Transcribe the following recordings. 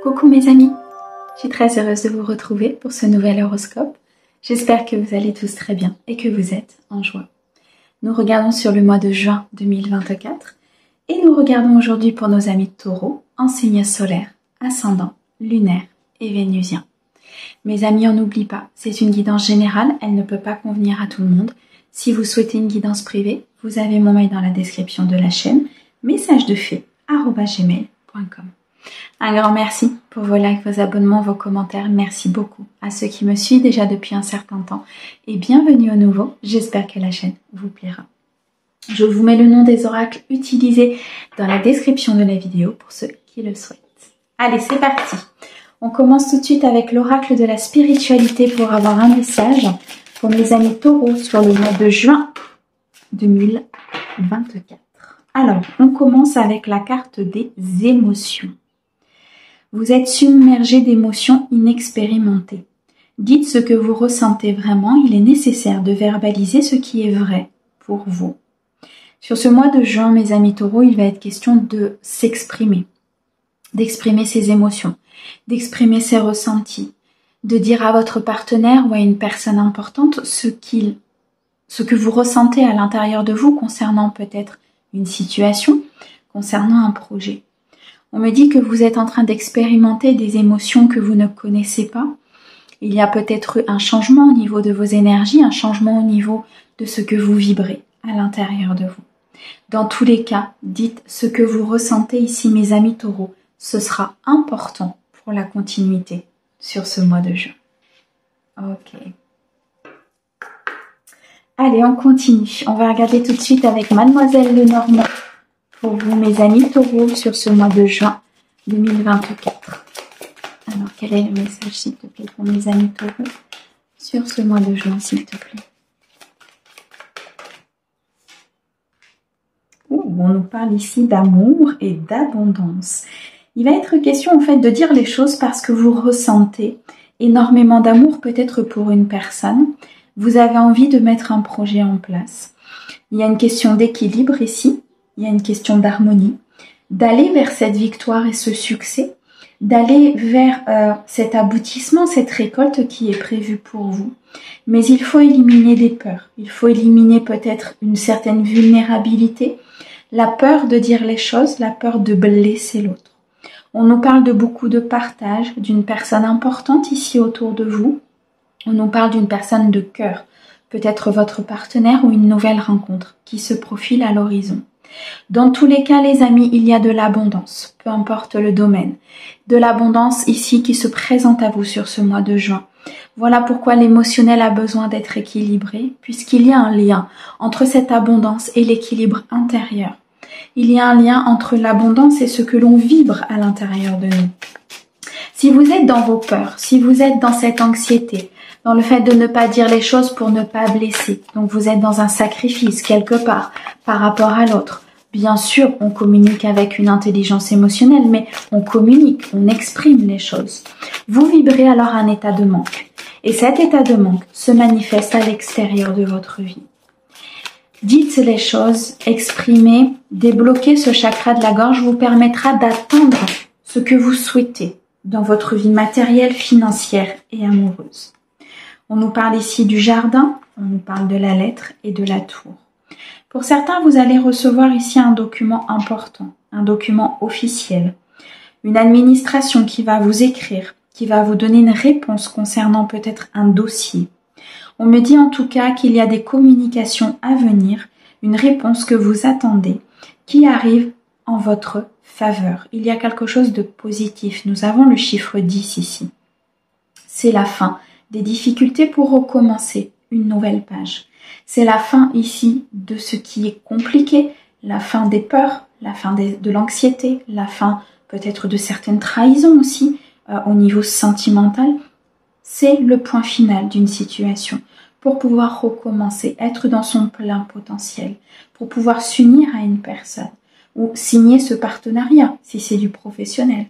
Coucou mes amis, je suis très heureuse de vous retrouver pour ce nouvel horoscope. J'espère que vous allez tous très bien et que vous êtes en joie. Nous regardons sur le mois de juin 2024 et nous regardons aujourd'hui pour nos amis taureaux en signe solaire, ascendant, lunaire et vénusien. Mes amis, on n'oublie pas, c'est une guidance générale, elle ne peut pas convenir à tout le monde. Si vous souhaitez une guidance privée, vous avez mon mail dans la description de la chaîne, messagesdefée@gmail.com. Un grand merci pour vos likes, vos abonnements, vos commentaires. Merci beaucoup à ceux qui me suivent déjà depuis un certain temps. Et bienvenue au nouveau. J'espère que la chaîne vous plaira. Je vous mets le nom des oracles utilisés dans la description de la vidéo pour ceux qui le souhaitent. Allez, c'est parti. On commence tout de suite avec l'oracle de la spiritualité pour avoir un message pour mes amis taureaux sur le mois de juin 2024. Alors, on commence avec la carte des émotions. Vous êtes submergé d'émotions inexpérimentées. Dites ce que vous ressentez vraiment, il est nécessaire de verbaliser ce qui est vrai pour vous. Sur ce mois de juin, mes amis taureaux, il va être question de s'exprimer, d'exprimer ses émotions, d'exprimer ses ressentis, de dire à votre partenaire ou à une personne importante ce que vous ressentez à l'intérieur de vous concernant peut-être une situation, concernant un projet. On me dit que vous êtes en train d'expérimenter des émotions que vous ne connaissez pas. Il y a peut-être eu un changement au niveau de vos énergies, un changement au niveau de ce que vous vibrez à l'intérieur de vous. Dans tous les cas, dites ce que vous ressentez ici, mes amis taureaux. Ce sera important pour la continuité sur ce mois de juin. Ok. Allez, on continue. On va regarder tout de suite avec Mademoiselle Lenormand pour vous, mes amis taureaux, sur ce mois de juin 2024. Alors, quel est le message, s'il te plaît, pour mes amis taureaux sur ce mois de juin, s'il te plaît? On nous parle ici d'amour et d'abondance. Il va être question, en fait, de dire les choses parce que vous ressentez énormément d'amour, peut-être pour une personne. Vous avez envie de mettre un projet en place. Il y a une question d'équilibre ici. Il y a une question d'harmonie, d'aller vers cette victoire et ce succès, d'aller vers cet aboutissement, cette récolte qui est prévue pour vous. Mais il faut éliminer des peurs, il faut éliminer peut-être une certaine vulnérabilité, la peur de dire les choses, la peur de blesser l'autre. On nous parle de beaucoup de partage, d'une personne importante ici autour de vous. On nous parle d'une personne de cœur, peut-être votre partenaire ou une nouvelle rencontre qui se profile à l'horizon. Dans tous les cas, les amis, il y a de l'abondance, peu importe le domaine. De l'abondance ici qui se présente à vous sur ce mois de juin. Voilà pourquoi l'émotionnel a besoin d'être équilibré, puisqu'il y a un lien entre cette abondance et l'équilibre intérieur. Il y a un lien entre l'abondance et ce que l'on vibre à l'intérieur de nous. Si vous êtes dans vos peurs, si vous êtes dans cette anxiété, dans le fait de ne pas dire les choses pour ne pas blesser. Donc vous êtes dans un sacrifice quelque part par rapport à l'autre. Bien sûr, on communique avec une intelligence émotionnelle, mais on communique, on exprime les choses. Vous vibrez alors un état de manque. Et cet état de manque se manifeste à l'extérieur de votre vie. Dites les choses, exprimez, débloquer ce chakra de la gorge vous permettra d'atteindre ce que vous souhaitez dans votre vie matérielle, financière et amoureuse. On nous parle ici du jardin, on nous parle de la lettre et de la tour. Pour certains, vous allez recevoir ici un document important, un document officiel, une administration qui va vous écrire, qui va vous donner une réponse concernant peut-être un dossier. On me dit en tout cas qu'il y a des communications à venir, une réponse que vous attendez, qui arrive en votre faveur. Il y a quelque chose de positif. Nous avons le chiffre 10 ici. C'est la fin des difficultés pour recommencer une nouvelle page. C'est la fin ici de ce qui est compliqué, la fin des peurs, la fin de l'anxiété, la fin peut-être de certaines trahisons aussi au niveau sentimental. C'est le point final d'une situation pour pouvoir recommencer, être dans son plein potentiel, pour pouvoir s'unir à une personne ou signer ce partenariat si c'est du professionnel,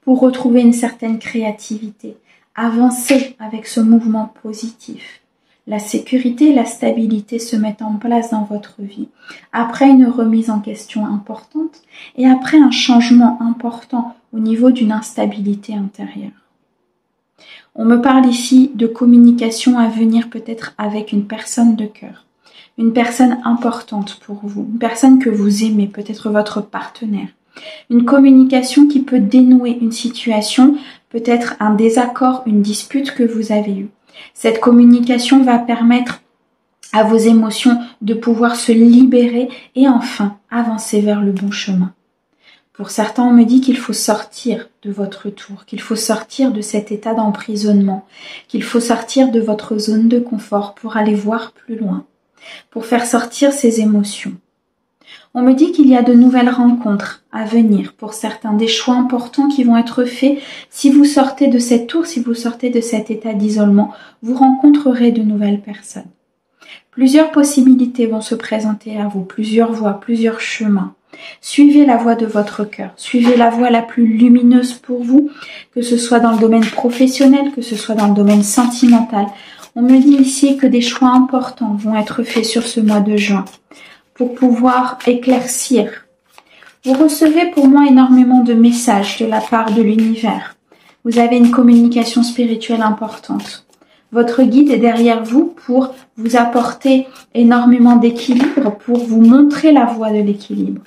pour retrouver une certaine créativité, avancer avec ce mouvement positif. la sécurité et la stabilité se mettent en place dans votre vie. Après une remise en question importante et après un changement important au niveau d'une instabilité intérieure. On me parle ici de communication à venir peut-être avec une personne de cœur, une personne importante pour vous, une personne que vous aimez, peut-être votre partenaire. Une communication qui peut dénouer une situation, peut-être un désaccord, une dispute que vous avez eue. Cette communication va permettre à vos émotions de pouvoir se libérer et enfin avancer vers le bon chemin. Pour certains, on me dit qu'il faut sortir de votre tour, qu'il faut sortir de cet état d'emprisonnement, qu'il faut sortir de votre zone de confort pour aller voir plus loin, pour faire sortir ces émotions. On me dit qu'il y a de nouvelles rencontres à venir pour certains, des choix importants qui vont être faits. Si vous sortez de cette tour, si vous sortez de cet état d'isolement, vous rencontrerez de nouvelles personnes. Plusieurs possibilités vont se présenter à vous, plusieurs voies, plusieurs chemins. Suivez la voie de votre cœur, suivez la voie la plus lumineuse pour vous, que ce soit dans le domaine professionnel, que ce soit dans le domaine sentimental. On me dit ici que des choix importants vont être faits sur ce mois de juin pour pouvoir éclaircir. Vous recevez pour moi énormément de messages de la part de l'univers. Vous avez une communication spirituelle importante. Votre guide est derrière vous pour vous apporter énormément d'équilibre, pour vous montrer la voie de l'équilibre.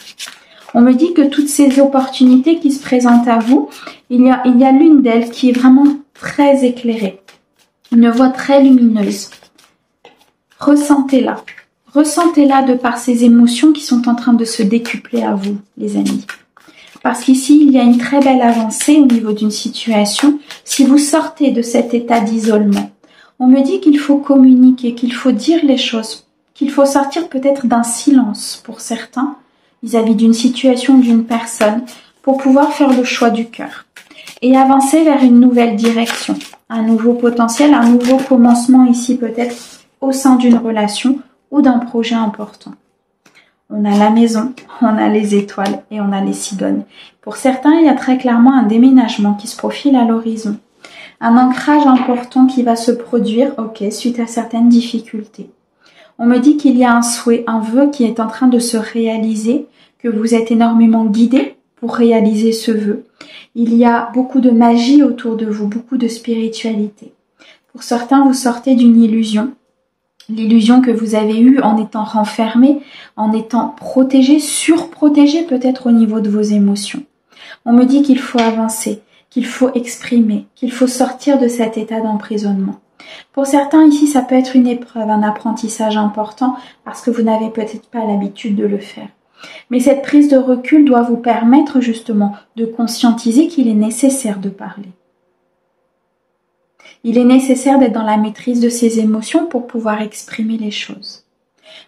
On me dit que toutes ces opportunités qui se présentent à vous, il y a l'une d'elles qui est vraiment très éclairée. Une voie très lumineuse. Ressentez-la. Ressentez-la de par ces émotions qui sont en train de se décupler à vous, les amis. Parce qu'ici, il y a une très belle avancée au niveau d'une situation. Si vous sortez de cet état d'isolement, on me dit qu'il faut communiquer, qu'il faut dire les choses, qu'il faut sortir peut-être d'un silence pour certains vis-à-vis d'une situation, d'une personne, pour pouvoir faire le choix du cœur et avancer vers une nouvelle direction, un nouveau potentiel, un nouveau commencement ici peut-être au sein d'une relation ou d'un projet important. On a la maison, on a les étoiles et on a les cigognes. Pour certains, il y a très clairement un déménagement qui se profile à l'horizon. Un ancrage important qui va se produire, suite à certaines difficultés. On me dit qu'il y a un souhait, un vœu qui est en train de se réaliser, que vous êtes énormément guidé pour réaliser ce vœu. Il y a beaucoup de magie autour de vous, beaucoup de spiritualité. Pour certains, vous sortez d'une illusion. L'illusion que vous avez eue en étant renfermé, en étant protégé, surprotégé peut-être au niveau de vos émotions. On me dit qu'il faut avancer, qu'il faut exprimer, qu'il faut sortir de cet état d'emprisonnement. Pour certains ici, ça peut être une épreuve, un apprentissage important parce que vous n'avez peut-être pas l'habitude de le faire. Mais cette prise de recul doit vous permettre justement de conscientiser qu'il est nécessaire de parler. Il est nécessaire d'être dans la maîtrise de ses émotions pour pouvoir exprimer les choses.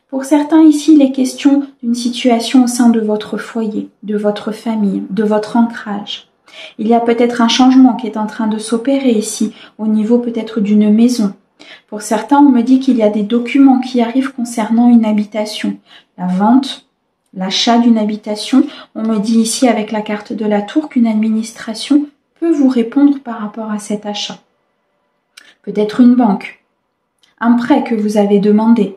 Pour certains ici, il est question d'une situation au sein de votre foyer, de votre famille, de votre ancrage. Il y a peut-être un changement qui est en train de s'opérer ici, au niveau peut-être d'une maison. Pour certains, on me dit qu'il y a des documents qui arrivent concernant une habitation. La vente, l'achat d'une habitation. On me dit ici avec la carte de la tour qu'une administration peut vous répondre par rapport à cet achat. Peut-être une banque, un prêt que vous avez demandé.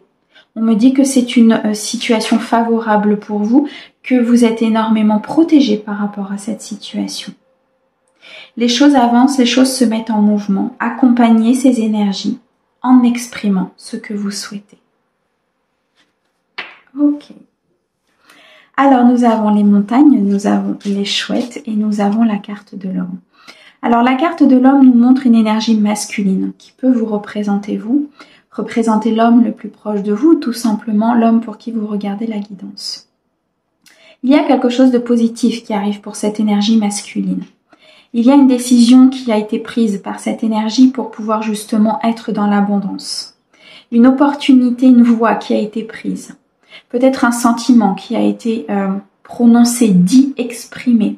On me dit que c'est une situation favorable pour vous, que vous êtes énormément protégé par rapport à cette situation. Les choses avancent, les choses se mettent en mouvement. Accompagnez ces énergies en exprimant ce que vous souhaitez. Ok. Alors nous avons les montagnes, nous avons les chouettes et nous avons la carte de l'homme. Alors la carte de l'homme nous montre une énergie masculine qui peut vous représenter l'homme le plus proche de vous, tout simplement l'homme pour qui vous regardez la guidance. Il y a quelque chose de positif qui arrive pour cette énergie masculine. Il y a une décision qui a été prise par cette énergie pour pouvoir justement être dans l'abondance. Une opportunité, une voie qui a été prise. Peut-être un sentiment qui a été prononcé, dit, exprimé.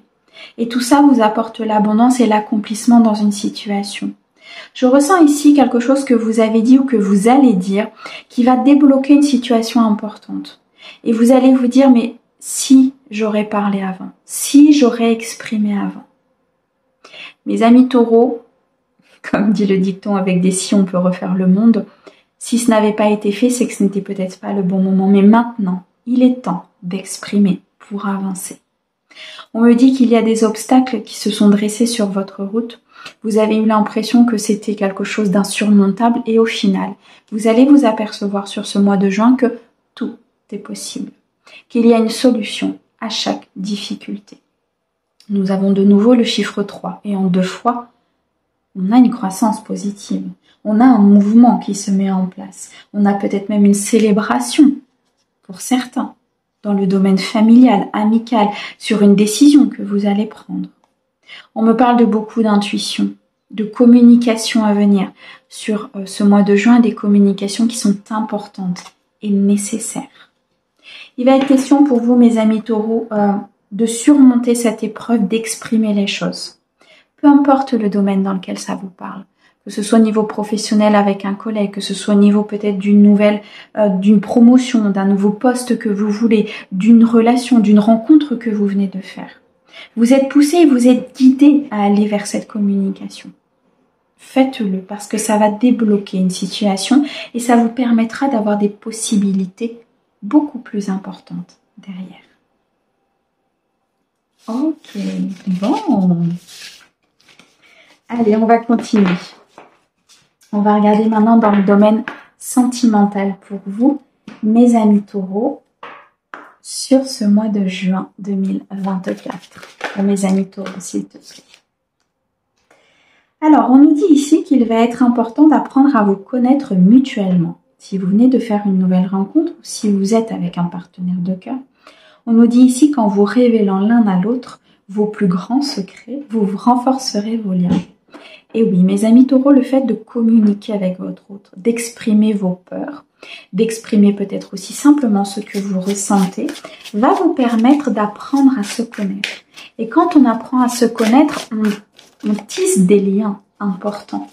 Et tout ça vous apporte l'abondance et l'accomplissement dans une situation. Je ressens ici quelque chose que vous avez dit ou que vous allez dire qui va débloquer une situation importante. Et vous allez vous dire, mais si j'aurais parlé avant, si j'aurais exprimé avant. Mes amis taureaux, comme dit le dicton, avec des si on peut refaire le monde, Si ce n'avait pas été fait, c'est que ce n'était peut-être pas le bon moment. Mais maintenant, il est temps d'exprimer pour avancer. On me dit qu'il y a des obstacles qui se sont dressés sur votre route. Vous avez eu l'impression que c'était quelque chose d'insurmontable et au final, vous allez vous apercevoir sur ce mois de juin que tout est possible, qu'il y a une solution à chaque difficulté. Nous avons de nouveau le chiffre 3 et en 2 fois, on a une croissance positive. On a un mouvement qui se met en place. On a peut-être même une célébration pour certains dans le domaine familial, amical, sur une décision que vous allez prendre. On me parle de beaucoup d'intuition, de communication à venir sur ce mois de juin, des communications qui sont importantes et nécessaires. Il va être question pour vous, mes amis taureaux, de surmonter cette épreuve, d'exprimer les choses. Peu importe le domaine dans lequel ça vous parle, que ce soit au niveau professionnel avec un collègue, que ce soit au niveau peut-être d'une nouvelle, d'une promotion, d'un nouveau poste que vous voulez, d'une relation, d'une rencontre que vous venez de faire. Vous êtes poussé et vous êtes guidé à aller vers cette communication. Faites-le parce que ça va débloquer une situation et ça vous permettra d'avoir des possibilités beaucoup plus importantes derrière. Ok, bon. Allez, on va continuer. On va regarder maintenant dans le domaine sentimental pour vous, mes amis taureaux, sur ce mois de juin 2024. Pour mes amis taureaux, s'il te plaît. Alors, on nous dit ici qu'il va être important d'apprendre à vous connaître mutuellement. Si vous venez de faire une nouvelle rencontre ou si vous êtes avec un partenaire de cœur, on nous dit ici qu'en vous révélant l'un à l'autre vos plus grands secrets, vous renforcerez vos liens. Et oui, mes amis taureaux, le fait de communiquer avec votre autre, d'exprimer vos peurs, d'exprimer peut-être aussi simplement ce que vous ressentez, va vous permettre d'apprendre à se connaître. Et quand on apprend à se connaître, on tisse des liens importants.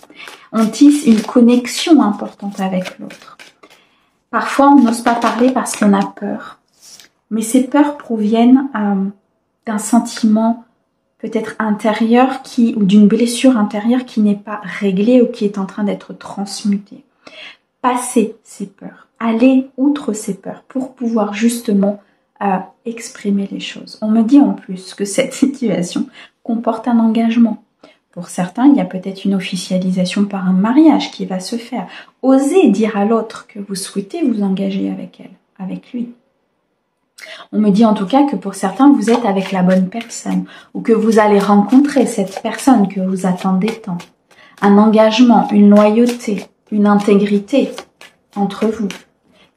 On tisse une connexion importante avec l'autre. Parfois, on n'ose pas parler parce qu'on a peur. Mais ces peurs proviennent d'un sentiment peut-être intérieur ou d'une blessure intérieure qui n'est pas réglée ou qui est en train d'être transmutée. Passez ces peurs, allez outre ces peurs pour pouvoir justement exprimer les choses. On me dit en plus que cette situation comporte un engagement. Pour certains, il y a peut-être une officialisation par un mariage qui va se faire. Osez dire à l'autre que vous souhaitez vous engager avec elle, avec lui. On me dit en tout cas que pour certains, vous êtes avec la bonne personne ou que vous allez rencontrer cette personne que vous attendez tant. Un engagement, une loyauté, une intégrité entre vous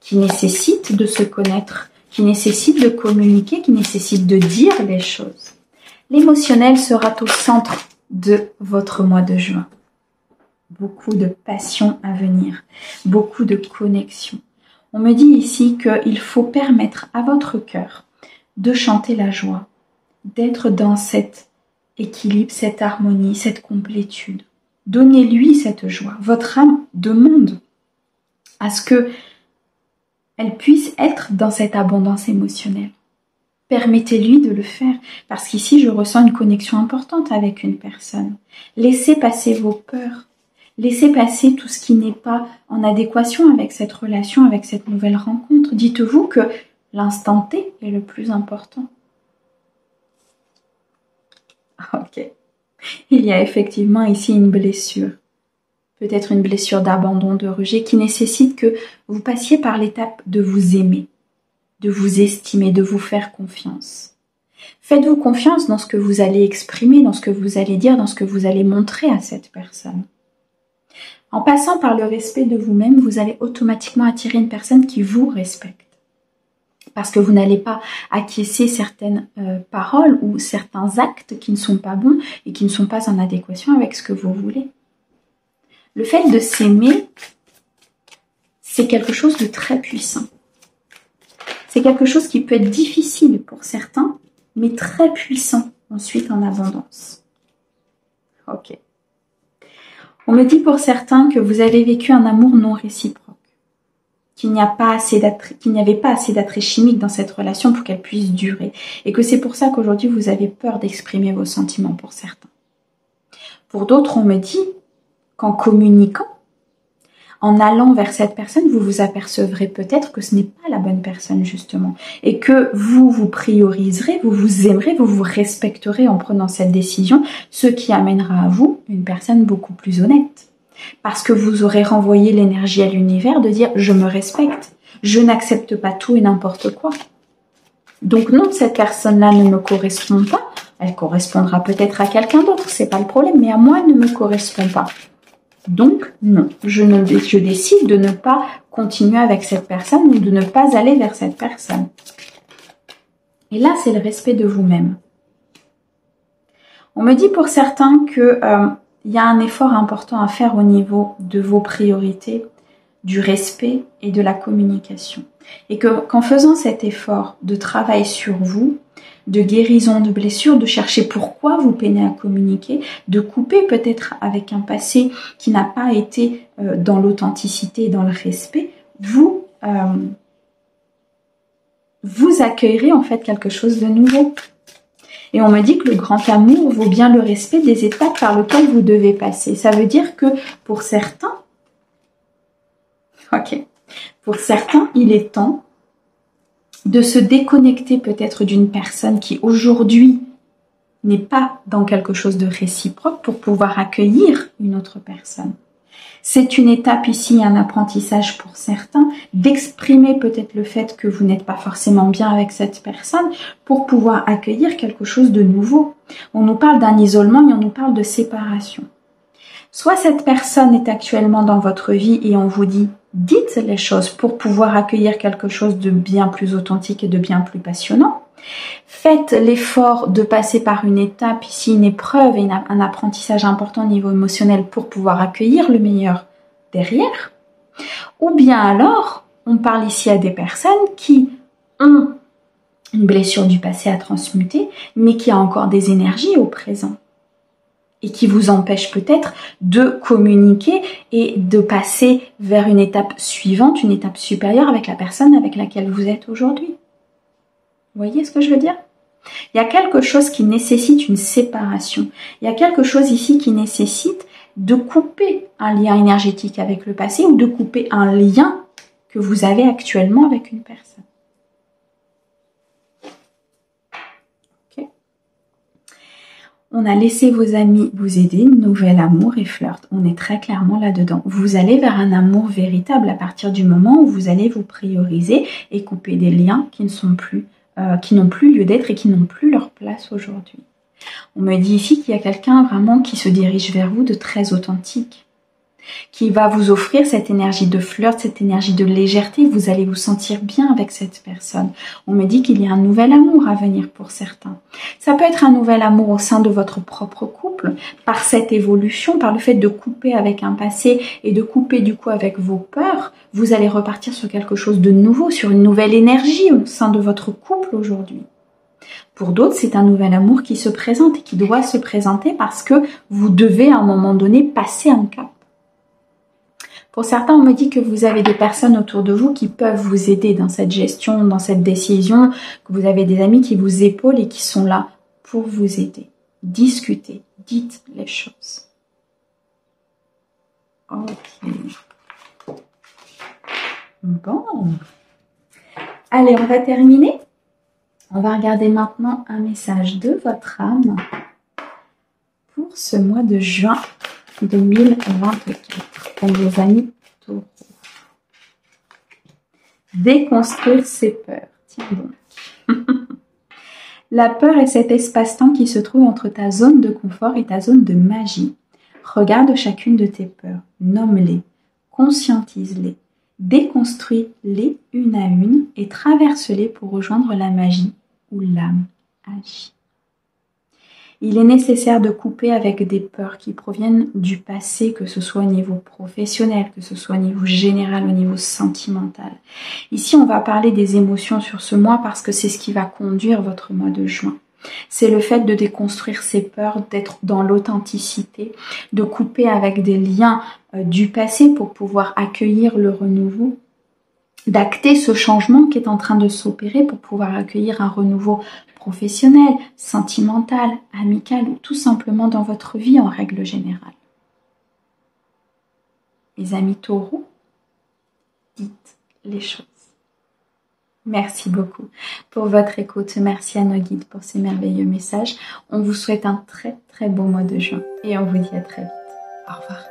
qui nécessite de se connaître, qui nécessite de communiquer, qui nécessite de dire les choses. L'émotionnel sera au centre de votre mois de juin. Beaucoup de passion à venir, beaucoup de connexion. On me dit ici qu'il faut permettre à votre cœur de chanter la joie, d'être dans cet équilibre, cette harmonie, cette complétude. Donnez-lui cette joie. Votre âme demande à ce qu'elle puisse être dans cette abondance émotionnelle. Permettez-lui de le faire, parce qu'ici, je ressens une connexion importante avec une personne. Laissez passer vos peurs. Laissez passer tout ce qui n'est pas en adéquation avec cette relation, avec cette nouvelle rencontre. Dites-vous que l'instant T est le plus important. Ok. Il y a effectivement ici une blessure. Peut-être une blessure d'abandon, de rejet, qui nécessite que vous passiez par l'étape de vous aimer, de vous estimer, de vous faire confiance. Faites-vous confiance dans ce que vous allez exprimer, dans ce que vous allez dire, dans ce que vous allez montrer à cette personne. En passant par le respect de vous-même, vous allez automatiquement attirer une personne qui vous respecte. Parce que vous n'allez pas acquiescer certaines paroles ou certains actes qui ne sont pas bons et qui ne sont pas en adéquation avec ce que vous voulez. Le fait de s'aimer, c'est quelque chose de très puissant. C'est quelque chose qui peut être difficile pour certains, mais très puissant ensuite en abondance. Ok. On me dit pour certains que vous avez vécu un amour non réciproque, qu'il n'y avait pas assez d'attrait chimique dans cette relation pour qu'elle puisse durer, et que c'est pour ça qu'aujourd'hui vous avez peur d'exprimer vos sentiments pour certains. Pour d'autres, on me dit qu'en communiquant, en allant vers cette personne, vous vous apercevrez peut-être que ce n'est pas la bonne personne justement. Et que vous vous prioriserez, vous vous aimerez, vous vous respecterez en prenant cette décision, ce qui amènera à vous une personne beaucoup plus honnête. Parce que vous aurez renvoyé l'énergie à l'univers de dire « je me respecte, je n'accepte pas tout et n'importe quoi ». Donc non, cette personne-là ne me correspond pas. Elle correspondra peut-être à quelqu'un d'autre, c'est pas le problème, mais à moi, elle ne me correspond pas. Donc non, je décide de ne pas continuer avec cette personne ou de ne pas aller vers cette personne. Et là, c'est le respect de vous-même. On me dit pour certains que y a un effort important à faire au niveau de vos priorités, du respect et de la communication. Et qu'en faisant cet effort de travail sur vous, de guérison de blessures, de chercher pourquoi vous peinez à communiquer, de couper peut-être avec un passé qui n'a pas été dans l'authenticité et dans le respect, vous accueillerez en fait quelque chose de nouveau. Et on me dit que le grand amour vaut bien le respect des étapes par lesquelles vous devez passer. Ça veut dire que pour certains, il est temps de se déconnecter peut-être d'une personne qui aujourd'hui n'est pas dans quelque chose de réciproque pour pouvoir accueillir une autre personne. C'est une étape ici, un apprentissage pour certains, d'exprimer peut-être le fait que vous n'êtes pas forcément bien avec cette personne pour pouvoir accueillir quelque chose de nouveau. On nous parle d'un isolement et on nous parle de séparation. Soit cette personne est actuellement dans votre vie et on vous dit « dites les choses pour pouvoir accueillir quelque chose de bien plus authentique et de bien plus passionnant ». Faites l'effort de passer par une étape, ici une épreuve et un apprentissage important au niveau émotionnel pour pouvoir accueillir le meilleur derrière. Ou bien alors, on parle ici à des personnes qui ont une blessure du passé à transmuter, mais qui a encore des énergies au présent. Et qui vous empêchent peut-être de communiquer et de passer vers une étape suivante, une étape supérieure avec la personne avec laquelle vous êtes aujourd'hui. Vous voyez ce que je veux dire? Il y a quelque chose qui nécessite une séparation. Il y a quelque chose ici qui nécessite de couper un lien énergétique avec le passé ou de couper un lien que vous avez actuellement avec une personne. Okay. On a laissé vos amis vous aider, nouvel amour et flirt. On est très clairement là-dedans. Vous allez vers un amour véritable à partir du moment où vous allez vous prioriser et couper des liens qui ne sont plus qui n'ont plus lieu d'être et qui n'ont plus leur place aujourd'hui. On me dit ici qu'il y a quelqu'un vraiment qui se dirige vers vous de très authentique, qui va vous offrir cette énergie de flirt, cette énergie de légèreté. Vous allez vous sentir bien avec cette personne. On me dit qu'il y a un nouvel amour à venir pour certains. Ça peut être un nouvel amour au sein de votre propre couple, par cette évolution, par le fait de couper avec un passé et de couper du coup avec vos peurs. Vous allez repartir sur quelque chose de nouveau, sur une nouvelle énergie au sein de votre couple aujourd'hui. Pour d'autres, c'est un nouvel amour qui se présente et qui doit se présenter parce que vous devez à un moment donné passer un cap. Pour certains, on me dit que vous avez des personnes autour de vous qui peuvent vous aider dans cette gestion, dans cette décision, que vous avez des amis qui vous épaulent et qui sont là pour vous aider. Discutez, dites les choses. Ok. Bon. Allez, on va terminer. On va regarder maintenant un message de votre âme pour ce mois de juin 2024 pour vos amis taureaux. Déconstruire ses peurs. Tiens donc. La peur est cet espace-temps qui se trouve entre ta zone de confort et ta zone de magie. Regarde chacune de tes peurs, nomme-les, conscientise-les, déconstruis-les une à une et traverse-les pour rejoindre la magie où l'âme agit. Il est nécessaire de couper avec des peurs qui proviennent du passé, que ce soit au niveau professionnel, que ce soit au niveau général, au niveau sentimental. Ici, on va parler des émotions sur ce mois parce que c'est ce qui va conduire votre mois de juin. C'est le fait de déconstruire ces peurs, d'être dans l'authenticité, de couper avec des liens du passé pour pouvoir accueillir le renouveau, d'acter ce changement qui est en train de s'opérer pour pouvoir accueillir un renouveau professionnel, sentimental, amical ou tout simplement dans votre vie en règle générale. Les amis taureaux, dites les choses. Merci beaucoup pour votre écoute. Merci à nos guides pour ces merveilleux messages. On vous souhaite un très très beau mois de juin et on vous dit à très vite. Au revoir.